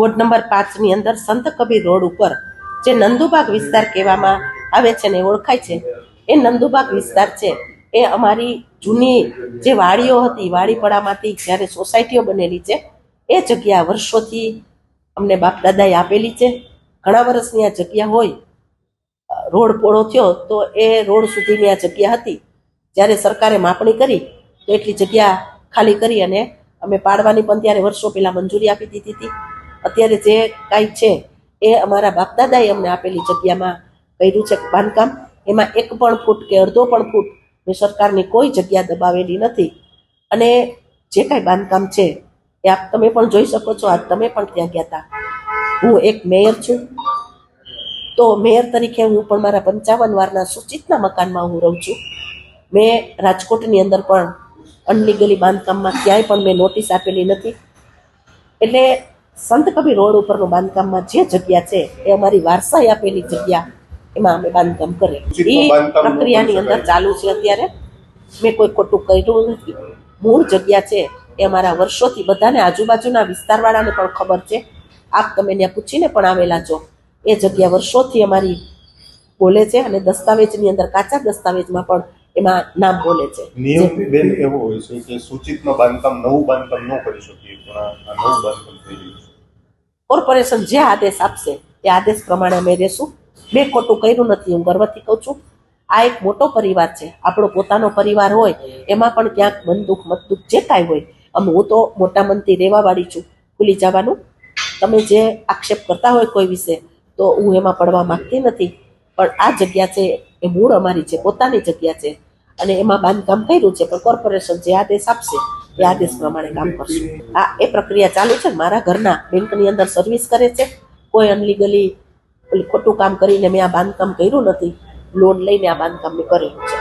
Ward number 5 ની અંદર સંત કબીર રોડ ઉપર જે નંદુબાગ વિસ્તાર કહેવામાં આવે છે ને ઓળખાય છે, એ નંદુબાગ વિસ્તાર છે એ અમારી જૂની જે વાડીઓ હતી, વાડીપડામાંથી જ્યારે સોસાયટીઓ બનેલી છે, એ જગ્યા વર્ષોથી અમને બાપ દાદાએ આપેલી છે. ઘણા વર્ષની આ જગ્યા હોય. રોડ પોળો થયો તો એ રોડ સુધીની આ જગ્યા હતી. જ્યારે સરકારે માપણી કરી તો એટલી જગ્યા ખાલી કરી અને અમે પાડવાની પણ ત્યારે વર્ષો પહેલા મંજૂરી આપી દીધી હતી. અત્યારે જે કાંઈ છે એ અમારા બાપ દાદાએ અમને આપેલી જગ્યામાં કર્યું છે બાંધકામ. એમાં 1 પણ ફૂટ કે અડધો પણ ફૂટ મેં સરકારની કોઈ જગ્યા દબાવેલી નથી. અને જે કાંઈ બાંધકામ છે એ આપ તમે પણ જોઈ શકો છો. આજ તમે પણ ત્યાં ગયા હતા. હું એક મેયર છું, તો મેયર તરીકે હું પણ મારા 55 વારના સૂચિતના મકાનમાં હું રહું છું. મેં રાજકોટની અંદર પણ અનલીગલી બાંધકામમાં ક્યાંય પણ મેં નોટિસ આપેલી નથી. એટલે સંત કબીર રોડ ઉપરનું બાંધકામમાં જે જગ્યા છે એ અમારી વારસાઈ આપેલી જગ્યા, એમાં અમે બાંધકામ કરીએ. એ પ્રક્રિયાની અંદર ચાલુ છે અત્યારે. મેં કોઈ ખોટું કર્યું નથી. મૂળ જગ્યા છે એ અમારા વર્ષોથી બધાને, આજુબાજુના વિસ્તારવાળાને પણ ખબર છે. આપ તમે ત્યાં પૂછીને પણ આવેલા છો. એ જગ્યા વર્ષોથી અમારી બોલે છે અને દસ્તાવેજની અંદર, કાચા દસ્તાવેજમાં પણ એમાં નામ બોલે છે. નિયમ બેન એવો હોય છે કે સૂચિતમાં બાંધકામ, નવું બાંધકામ ન કરી શકીએ, પણ આ નવું બાંધકામ થઈ રહ્યું છે. કોર્પોરેશન જે આદેશ આપશે એ આદેશ પ્રમાણે અમે રહેશું. મેં ખોટું કર્યું નથી, હું ગર્વથી કહું છું. આ એક મોટો પરિવાર છે, આપણો પોતાનો પરિવાર હોય એમાં પણ ક્યાંક મન દુઃખ મત દુઃખ જે કાંઈ હોય, હું તો મોટા મનથી રહેવા વાળી છું. ભૂલી જવાનું. તમે જે આક્ષેપ કરતા હોય કોઈ વિશે તો હું એમાં પડવા માંગતી નથી. પણ આ જગ્યા છે એ મૂળ અમારી છે, પોતાની જગ્યા છે અને એમાં બાંધકામ કર્યું છે. પણ કોર્પોરેશન જે આદેશ આપશે એ આદેશ પ્રમાણે કામ કરશું. આ એ પ્રક્રિયા ચાલુ છે. મારા ઘરના બેંકની અંદર સર્વિસ કરે છે. કોઈ અનલીગલી ખોટું કામ કરીને મેં આ બાંધકામ કર્યું નથી. લોન લઈને આ બાંધકામ મેં કરેલું છે.